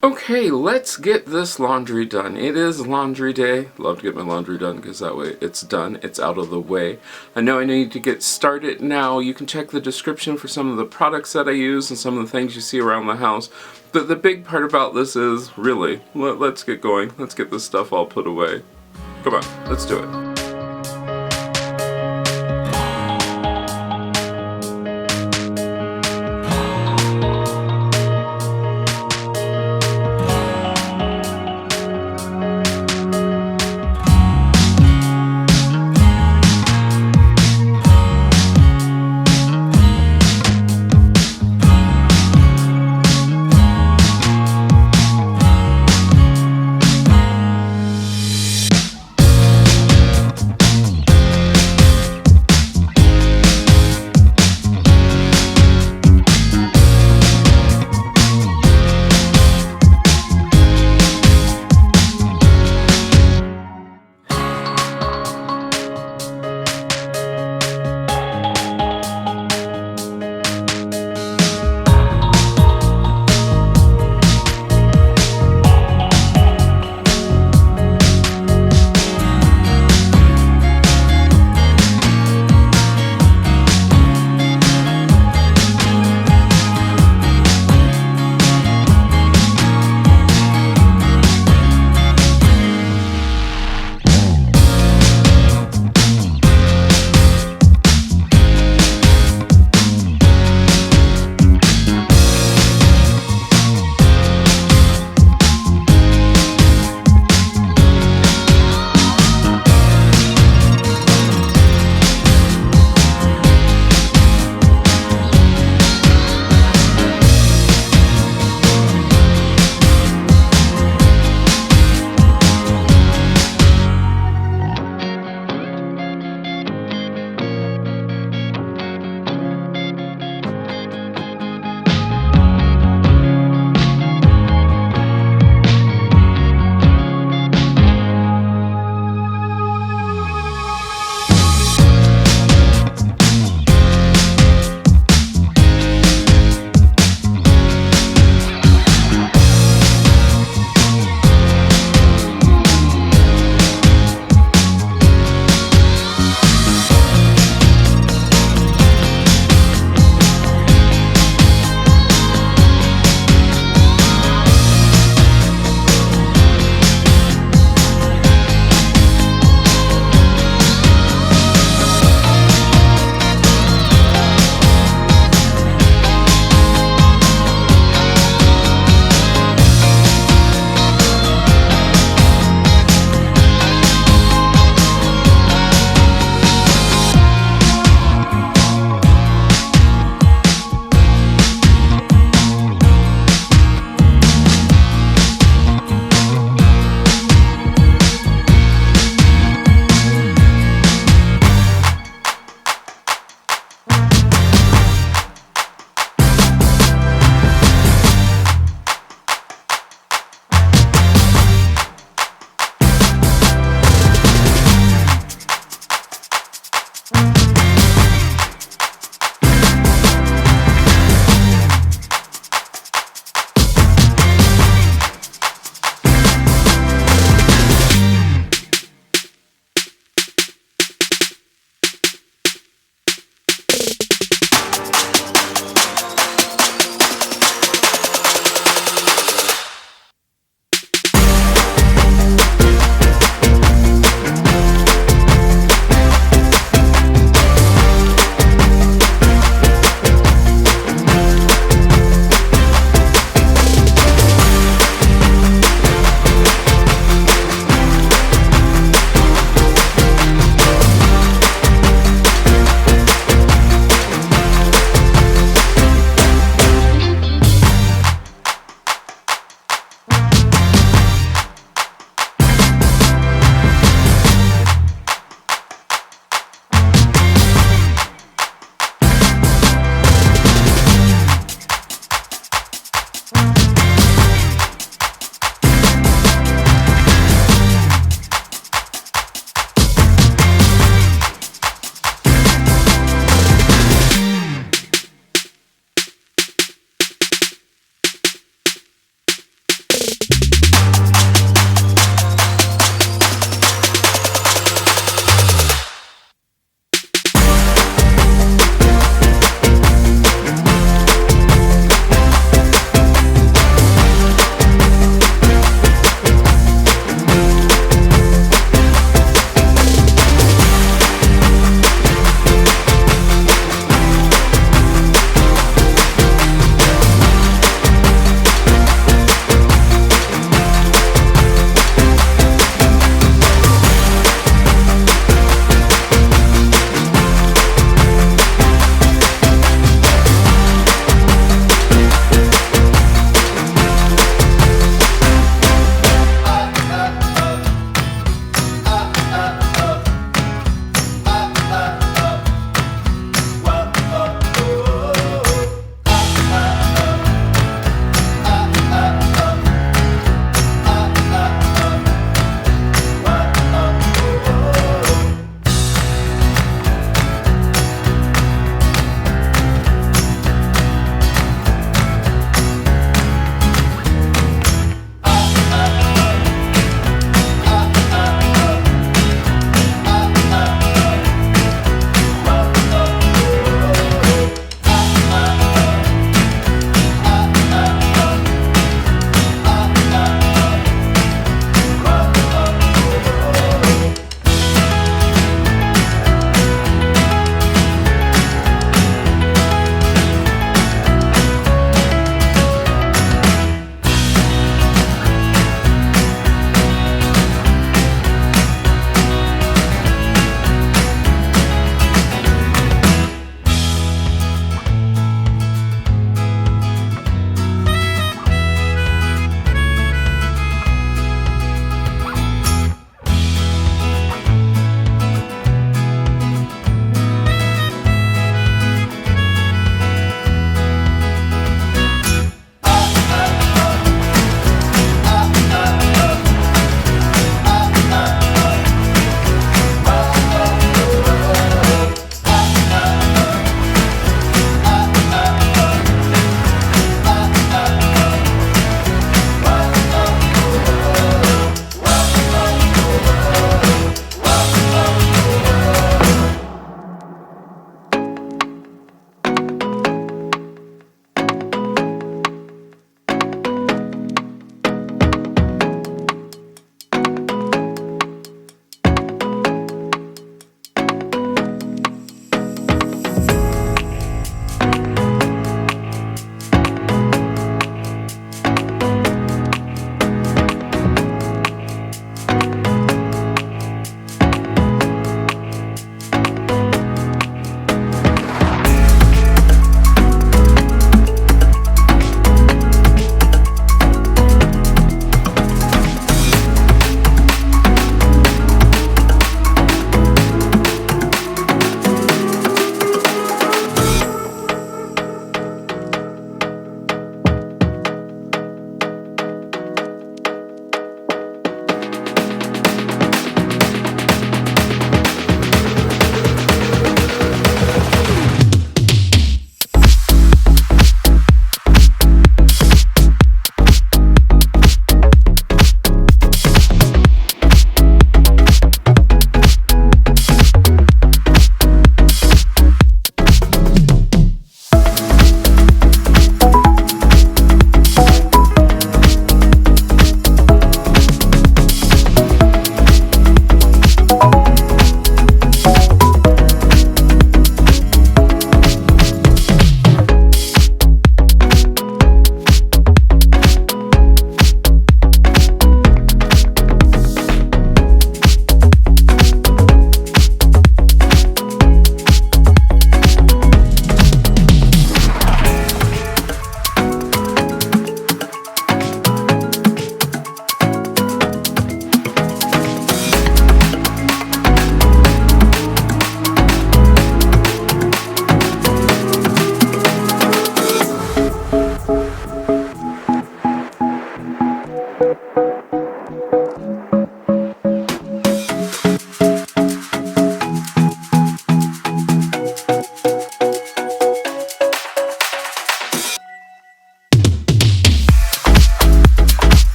Okay, let's get this laundry done. It is laundry day. Love to get my laundry done because that way it's done. It's out of the way. I know I need to get started now. You can check the description for some of the products that I use and some of the things you see around the house. But the big part about this is, really, let's get going. Let's get this stuff all put away. Come on, let's do it.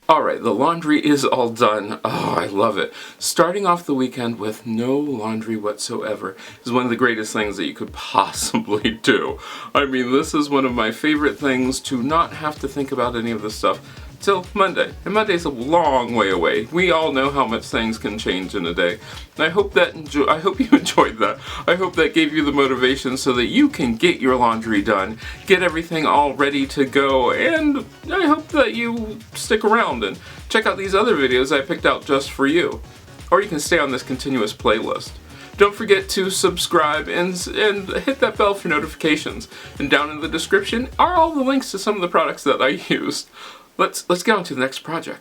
Alright, the laundry is all done. Oh, I love it. Starting off the weekend with no laundry whatsoever is one of the greatest things that you could possibly do. I mean, this is one of my favorite things, to not have to think about any of this stuff till Monday. And Monday's a long way away. We all know how much things can change in a day. And I hope you enjoyed that. I hope that gave you the motivation so that you can get your laundry done, get everything all ready to go, and I hope that you stick around and check out these other videos I picked out just for you. Or you can stay on this continuous playlist. Don't forget to subscribe and hit that bell for notifications. And down in the description are all the links to some of the products that I used. Let's get on to the next project.